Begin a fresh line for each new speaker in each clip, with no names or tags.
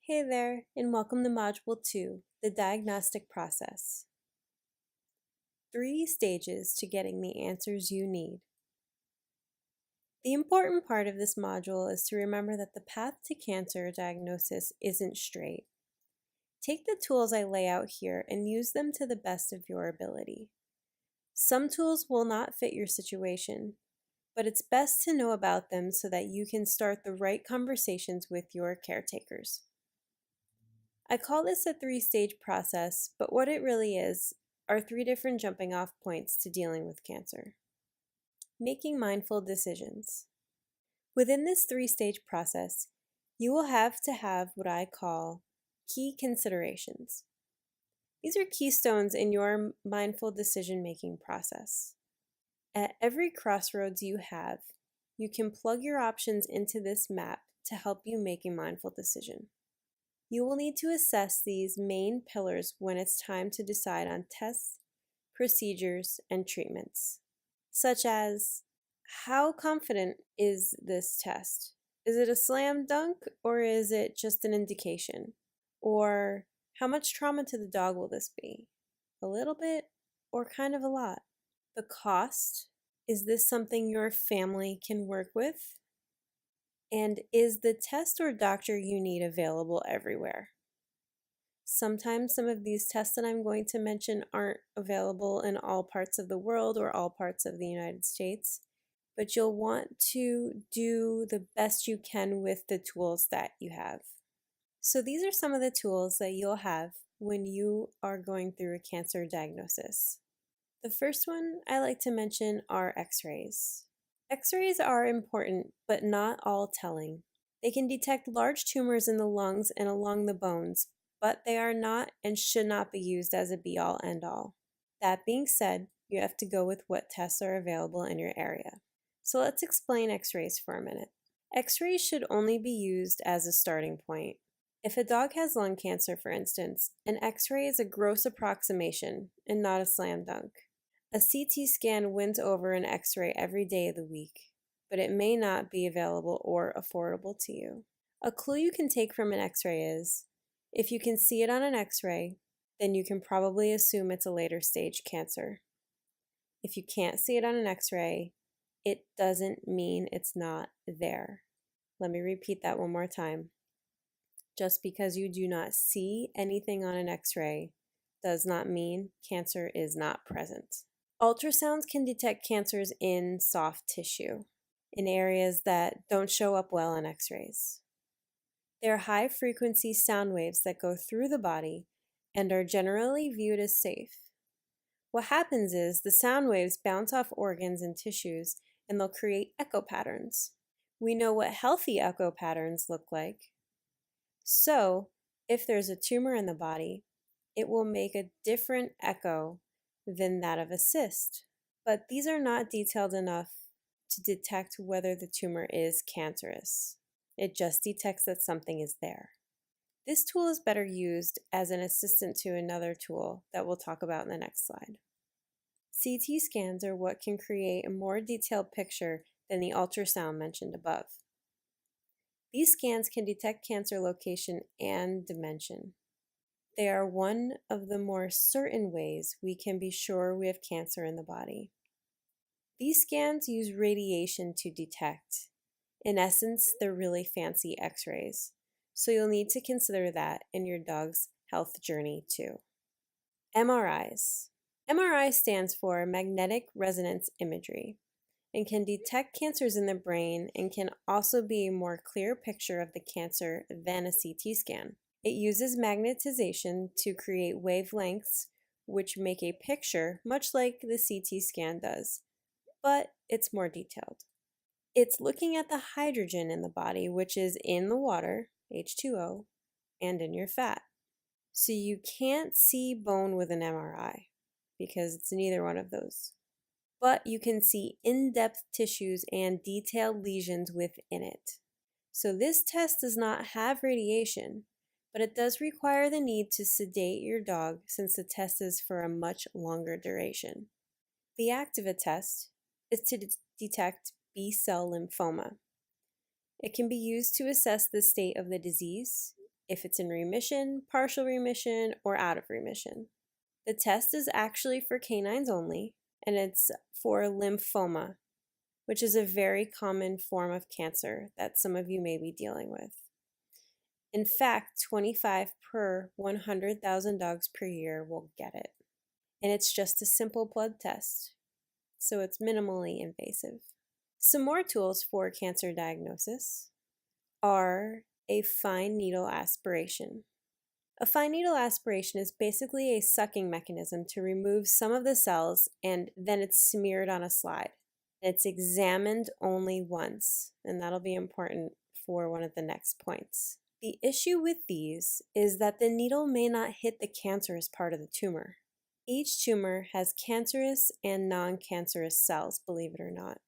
Hey there, and welcome to Module 2, the diagnostic process. 3 stages to getting the answers you need. The important part of this module is to remember that the path to cancer diagnosis isn't straight. Take the tools I lay out here and use them to the best of your ability. Some tools will not fit your situation, but it's best to know about them so that you can start the right conversations with your caretakers. I call this a 3-stage process, but what it really is are 3 different jumping off points to dealing with cancer. Making mindful decisions. Within this 3-stage process, you will have to have what I call key considerations. These are keystones in your mindful decision-making process. At every crossroads you have, you can plug your options into this map to help you make a mindful decision. You will need to assess these main pillars when it's time to decide on tests, procedures, and treatments, such as how confident is this test? Is it a slam dunk or is it just an indication? Or how much trauma to the dog will this be? A little bit or kind of a lot? The cost, is this something your family can work with? And is the test or doctor you need available everywhere? Sometimes some of these tests that I'm going to mention aren't available in all parts of the world or all parts of the United States, but you'll want to do the best you can with the tools that you have. So these are some of the tools that you'll have when you are going through a cancer diagnosis. The first one I like to mention are X-rays. X-rays are important, but not all telling. They can detect large tumors in the lungs and along the bones, but they are not and should not be used as a be-all, end-all. That being said, you have to go with what tests are available in your area. So let's explain X-rays for a minute. X-rays should only be used as a starting point. If a dog has lung cancer, for instance, an X-ray is a gross approximation and not a slam dunk. A CT scan wins over an X-ray every day of the week, but it may not be available or affordable to you. A clue you can take from an X-ray is, if you can see it on an X-ray, then you can probably assume it's a later stage cancer. If you can't see it on an X-ray, it doesn't mean it's not there. Let me repeat that one more time. Just because you do not see anything on an X-ray does not mean cancer is not present. Ultrasounds can detect cancers in soft tissue, in areas that don't show up well on X-rays. They're high-frequency sound waves that go through the body and are generally viewed as safe. What happens is the sound waves bounce off organs and tissues and they'll create echo patterns. We know what healthy echo patterns look like. So, if there's a tumor in the body, it will make a different echo than that of a cyst. But these are not detailed enough to detect whether the tumor is cancerous. It just detects that something is there. This tool is better used as an assistant to another tool that we'll talk about in the next slide. CT scans are what can create a more detailed picture than the ultrasound mentioned above. These scans can detect cancer location and dimension. They are one of the more certain ways we can be sure we have cancer in the body. These scans use radiation to detect. In essence, they're really fancy X-rays, so you'll need to consider that in your dog's health journey too. MRIs. MRI stands for magnetic resonance imagery and can detect cancers in the brain and can also be a more clear picture of the cancer than a CT scan. It uses magnetization to create wavelengths which make a picture much like the CT scan does, but it's more detailed. It's looking at the hydrogen in the body, which is in the water, H2O, and in your fat. So you can't see bone with an MRI because it's neither one of those. But you can see in-depth tissues and detailed lesions within it. So this test does not have radiation, but it does require the need to sedate your dog since the test is for a much longer duration. The activa test is to detect B-cell lymphoma. It can be used to assess the state of the disease. if it's in remission, partial remission, or out of remission. The test is actually for canines only, and it's for lymphoma, which is a very common form of cancer that some of you may be dealing with. In fact, 25 per 100,000 dogs per year will get it. And it's just a simple blood test, so it's minimally invasive. Some more tools for cancer diagnosis are a fine needle aspiration. A fine needle aspiration is basically a sucking mechanism to remove some of the cells, and then it's smeared on a slide. It's examined only once, and that'll be important for one of the next points. The issue with these is that the needle may not hit the cancerous part of the tumor. Each tumor has cancerous and non-cancerous cells, believe it or not.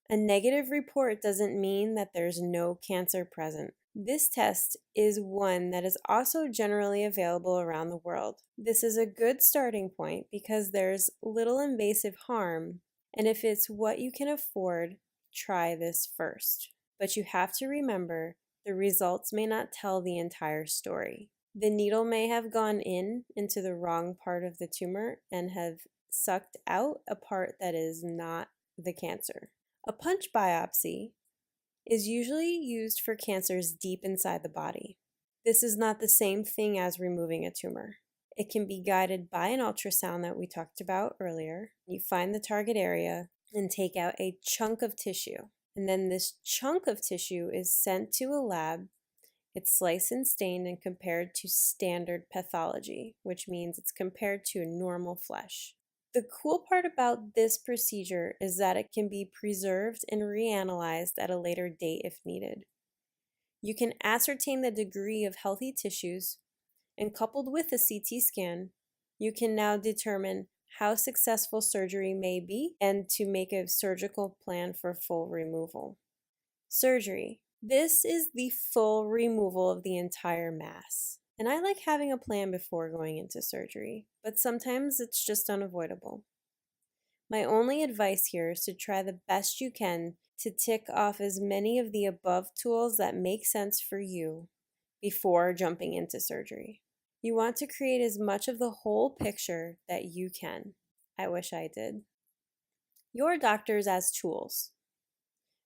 A negative report doesn't mean that there's no cancer present. This test is one that is also generally available around the world. This is a good starting point because there's little invasive harm, and if it's what you can afford, try this first. But you have to remember, the results may not tell the entire story. The needle may have gone into the wrong part of the tumor and have sucked out a part that is not the cancer. A punch biopsy is usually used for cancers deep inside the body. This is not the same thing as removing a tumor. It can be guided by an ultrasound that we talked about earlier. You find the target area and take out a chunk of tissue. And then this chunk of tissue is sent to a lab. It's sliced and stained and compared to standard pathology, which means it's compared to normal flesh. The cool part about this procedure is that it can be preserved and reanalyzed at a later date if needed. You can ascertain the degree of healthy tissues, and coupled with a CT scan, you can now determine how successful surgery may be and to make a surgical plan for full removal. Surgery. This is the full removal of the entire mass. And I like having a plan before going into surgery, but sometimes it's just unavoidable. My only advice here is to try the best you can to tick off as many of the above tools that make sense for you before jumping into surgery. You want to create as much of the whole picture that you can. I wish I did. Your doctors as tools.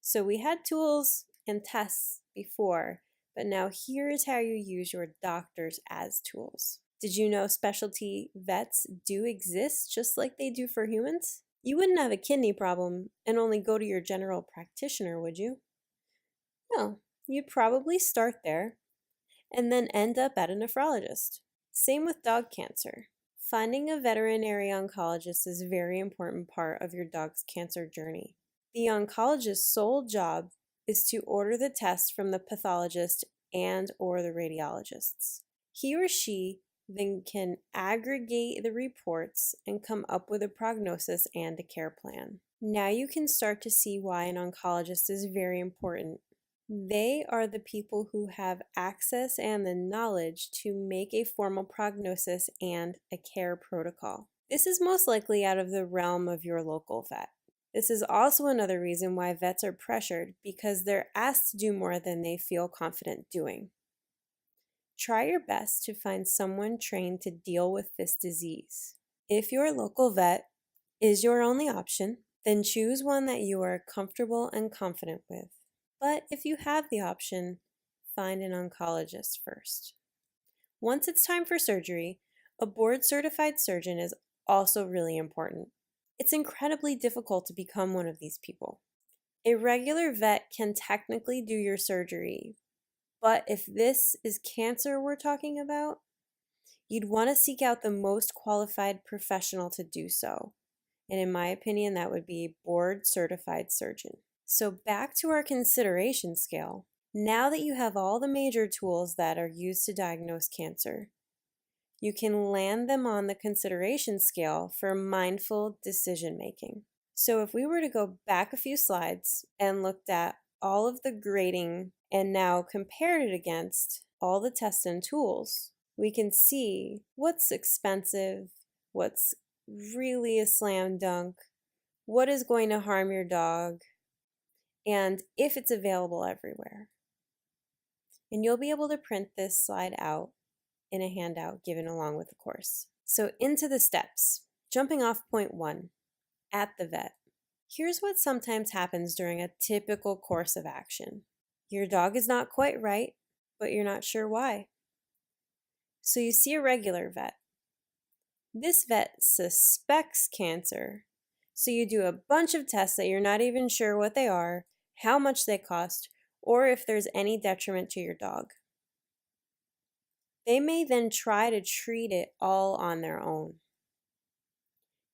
So we had tools and tests before, but now here is how you use your doctors as tools. Did you know specialty vets do exist just like they do for humans? You wouldn't have a kidney problem and only go to your general practitioner, would you? No, you'd probably start there and then end up at a nephrologist. Same with dog cancer. Finding a veterinary oncologist is a very important part of your dog's cancer journey. The oncologist's sole job is to order the test from the pathologist and or the radiologists. He or she then can aggregate the reports and come up with a prognosis and a care plan. Now you can start to see why an oncologist is very important. They are the people who have access and the knowledge to make a formal prognosis and a care protocol. This is most likely out of the realm of your local vet. This is also another reason why vets are pressured, because they're asked to do more than they feel confident doing. Try your best to find someone trained to deal with this disease. If your local vet is your only option, then choose one that you are comfortable and confident with. But if you have the option, find an oncologist first. Once it's time for surgery, a board-certified surgeon is also really important. It's incredibly difficult to become one of these people. A regular vet can technically do your surgery, but if this is cancer we're talking about, you'd want to seek out the most qualified professional to do so. And in my opinion, that would be a board-certified surgeon. So back to our consideration scale. Now that you have all the major tools that are used to diagnose cancer, you can land them on the consideration scale for mindful decision making. So if we were to go back a few slides and looked at all of the grading and now compared it against all the tests and tools, we can see what's expensive, what's really a slam dunk, what is going to harm your dog, and if it's available everywhere. And you'll be able to print this slide out in a handout given along with the course. So into the steps. Jumping off point 1, at the vet. Here's what sometimes happens during a typical course of action. Your dog is not quite right, but you're not sure why. So you see a regular vet. This vet suspects cancer. So you do a bunch of tests that you're not even sure what they are, how much they cost, or if there's any detriment to your dog. They may then try to treat it all on their own.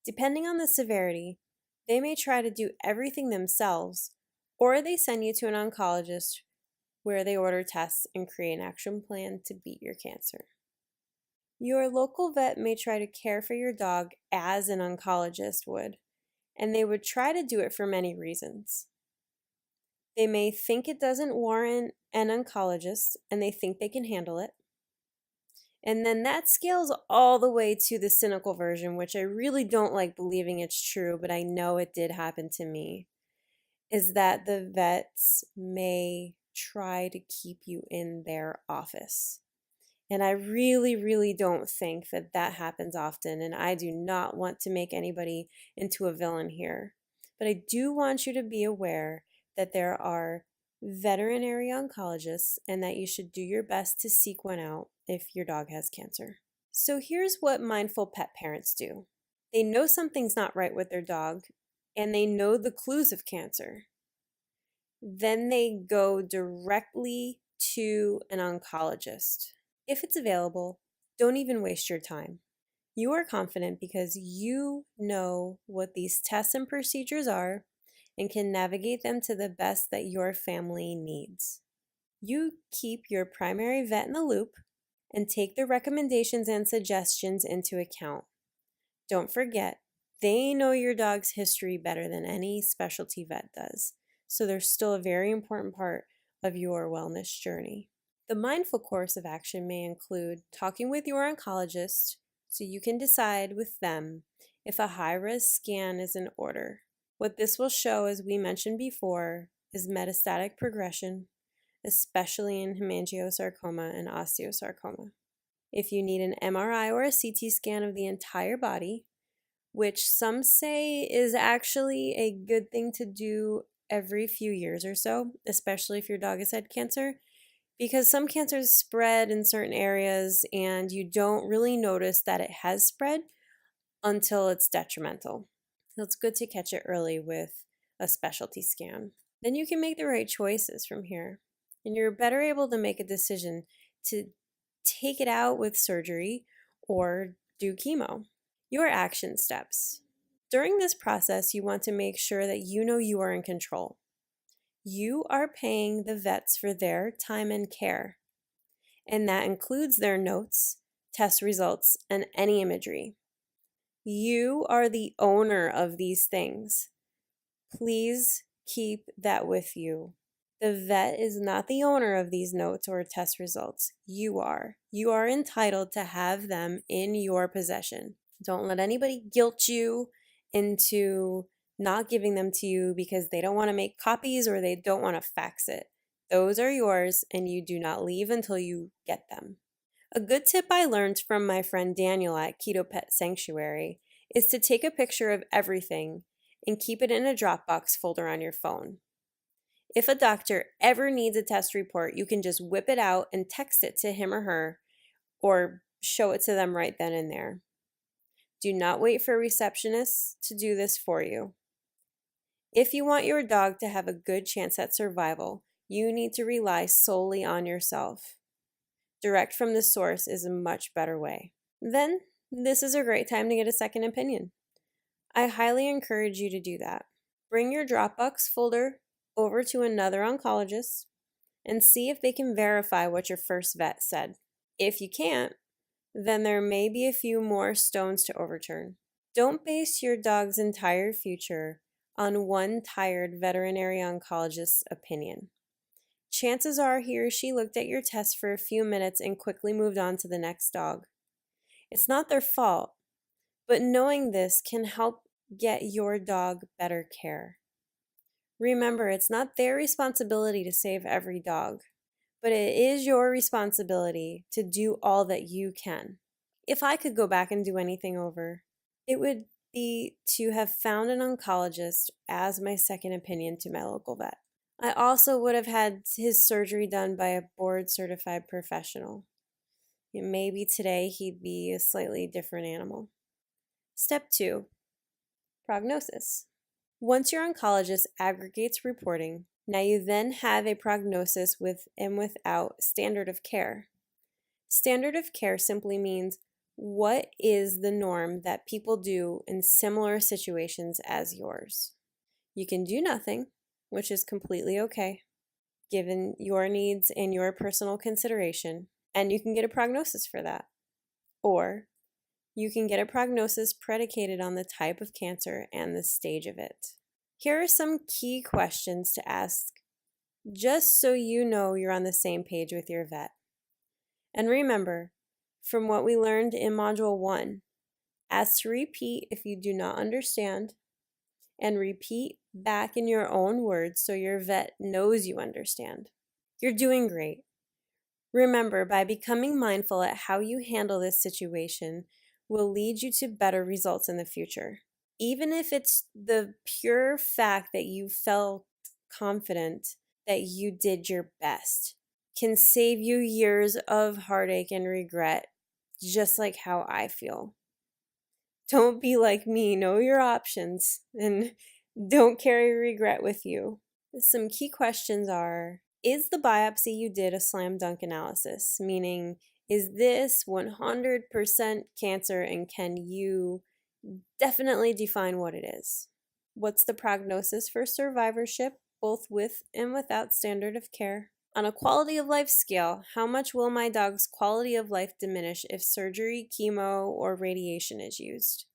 Depending on the severity, they may try to do everything themselves, or they send you to an oncologist where they order tests and create an action plan to beat your cancer. Your local vet may try to care for your dog as an oncologist would, and they would try to do it for many reasons. They may think it doesn't warrant an oncologist, and they think they can handle it. And then that scales all the way to the cynical version, which I really don't like believing it's true, but I know it did happen to me, is that the vets may try to keep you in their office. And I really, really don't think that that happens often, and I do not want to make anybody into a villain here. But I do want you to be aware that there are veterinary oncologists and that you should do your best to seek one out if your dog has cancer. So here's what mindful pet parents do. They know something's not right with their dog, and they know the clues of cancer. Then they go directly to an oncologist. If it's available, don't even waste your time. You are confident because you know what these tests and procedures are and can navigate them to the best that your family needs. You keep your primary vet in the loop and take their recommendations and suggestions into account. Don't forget, they know your dog's history better than any specialty vet does, so they're still a very important part of your wellness journey. The mindful course of action may include talking with your oncologist so you can decide with them if a high-risk scan is in order. What this will show, as we mentioned before, is metastatic progression, especially in hemangiosarcoma and osteosarcoma. If you need an MRI or a CT scan of the entire body, which some say is actually a good thing to do every few years or so, especially if your dog has had cancer, because some cancers spread in certain areas and you don't really notice that it has spread until it's detrimental. So it's good to catch it early with a specialty scan. Then you can make the right choices from here, and you're better able to make a decision to take it out with surgery or do chemo. Your action steps. During this process, you want to make sure that you know you are in control. You are paying the vets for their time and care, and that includes their notes, test results, and any imagery. You are the owner of these things. Please keep that with you. The vet is not the owner of these notes or test results. You are. You are entitled to have them in your possession. Don't let anybody guilt you into not giving them to you because they don't want to make copies or they don't want to fax it. Those are yours, and you do not leave until you get them. A good tip I learned from my friend Daniel at Keto Pet Sanctuary is to take a picture of everything and keep it in a Dropbox folder on your phone. If a doctor ever needs a test report, you can just whip it out and text it to him or her, or show it to them right then and there. Do not wait for receptionists to do this for you. If you want your dog to have a good chance at survival, you need to rely solely on yourself. Direct from the source is a much better way. Then, this is a great time to get a second opinion. I highly encourage you to do that. Bring your Dropbox folder over to another oncologist and see if they can verify what your first vet said. If you can't, then there may be a few more stones to overturn. Don't base your dog's entire future on one tired veterinary oncologist's opinion. Chances are he or she looked at your test for a few minutes and quickly moved on to the next dog. It's not their fault, but knowing this can help get your dog better care. Remember, it's not their responsibility to save every dog, but it is your responsibility to do all that you can. If I could go back and do anything over, it would be to have found an oncologist as my second opinion to my local vet. I also would have had his surgery done by a board-certified professional. Maybe today he'd be a slightly different animal. Step 2, prognosis. Once your oncologist aggregates reporting, now you then have a prognosis with and without standard of care. Standard of care simply means what is the norm that people do in similar situations as yours. You can do nothing, which is completely okay, given your needs and your personal consideration, and you can get a prognosis for that. Or you can get a prognosis predicated on the type of cancer and the stage of it. Here are some key questions to ask, just so you know you're on the same page with your vet. And remember, from what we learned in Module 1, ask to repeat if you do not understand, and repeat back in your own words so your vet knows you understand. You're doing great. Remember, by becoming mindful at how you handle this situation will lead you to better results in the future. Even if it's the pure fact that you felt confident that you did your best, can save you years of heartache and regret, just like how I feel. Don't be like me, know your options, and don't carry regret with you. Some key questions are, is the biopsy you did a slam dunk analysis? Meaning, is this 100% cancer and can you definitely define what it is? What's the prognosis for survivorship, both with and without standard of care? On a quality of life scale, how much will my dog's quality of life diminish if surgery, chemo, or radiation is used?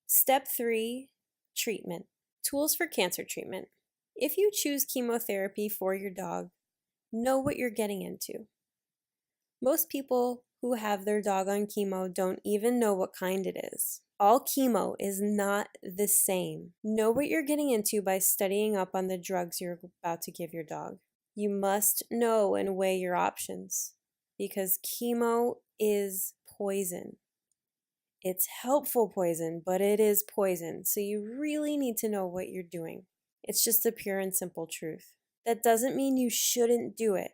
Step 3, treatment. Tools for cancer treatment. If you choose chemotherapy for your dog, know what you're getting into. Most people who have their dog on chemo don't even know what kind it is. All chemo is not the same. Know what you're getting into by studying up on the drugs you're about to give your dog. You must know and weigh your options because chemo is poison. It's helpful poison, but it is poison, so you really need to know what you're doing. It's just the pure and simple truth. That doesn't mean you shouldn't do it,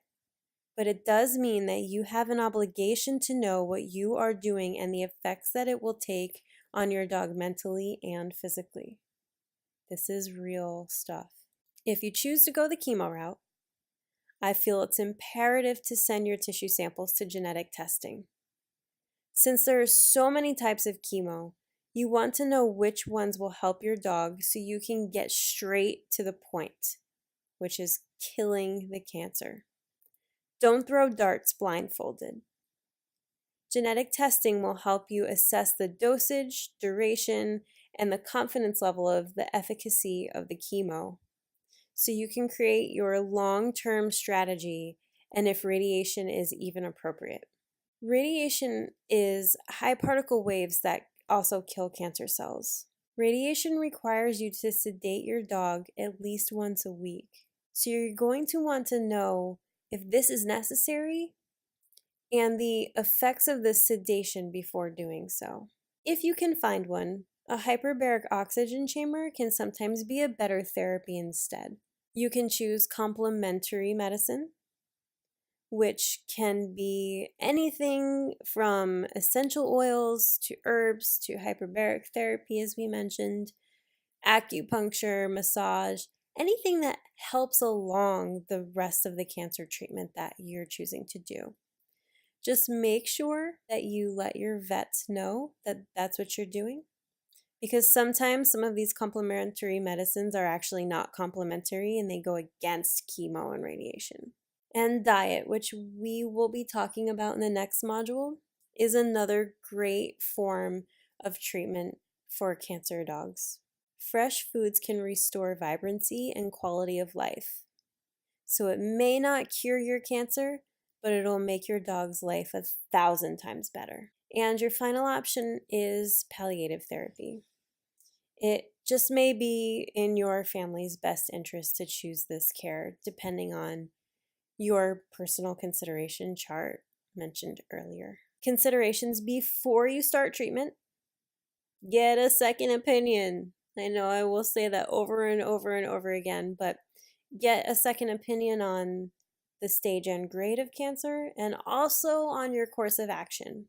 but it does mean that you have an obligation to know what you are doing and the effects that it will take on your dog mentally and physically. This is real stuff. If you choose to go the chemo route, I feel it's imperative to send your tissue samples to genetic testing. Since there are so many types of chemo, you want to know which ones will help your dog so you can get straight to the point, which is killing the cancer. Don't throw darts blindfolded. Genetic testing will help you assess the dosage, duration, and the confidence level of the efficacy of the chemo, so you can create your long-term strategy and if radiation is even appropriate. Radiation is high particle waves that also kill cancer cells. Radiation requires you to sedate your dog at least once a week. So you're going to want to know if this is necessary and the effects of the sedation before doing so. If you can find one, a hyperbaric oxygen chamber can sometimes be a better therapy instead. You can choose complementary medicine, which can be anything from essential oils to herbs to hyperbaric therapy, as we mentioned, acupuncture, massage, anything that helps along the rest of the cancer treatment that you're choosing to do. Just make sure that you let your vets know that that's what you're doing, because sometimes some of these complementary medicines are actually not complementary and they go against chemo and radiation. And diet, which we will be talking about in the next module, is another great form of treatment for cancer dogs. Fresh foods can restore vibrancy and quality of life. So it may not cure your cancer, but it'll make your dog's life 1,000 times better. And your final option is palliative therapy. It just may be in your family's best interest to choose this care, depending on your personal consideration chart mentioned earlier. Considerations before you start treatment: get a second opinion. I know I will say that over and over and over again, but get a second opinion on the stage and grade of cancer and also on your course of action.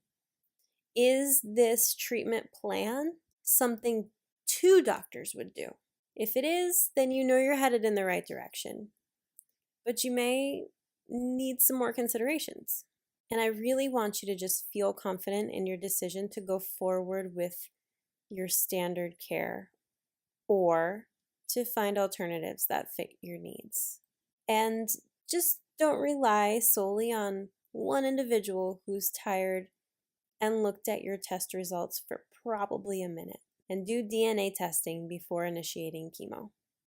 Is this treatment plan something two doctors would do? If it is, then you know you're headed in the right direction. But you may need some more considerations. And I really want you to just feel confident in your decision to go forward with your standard care or to find alternatives that fit your needs. And just don't rely solely on one individual who's tired and looked at your test results for probably a minute. And do DNA testing before initiating chemo.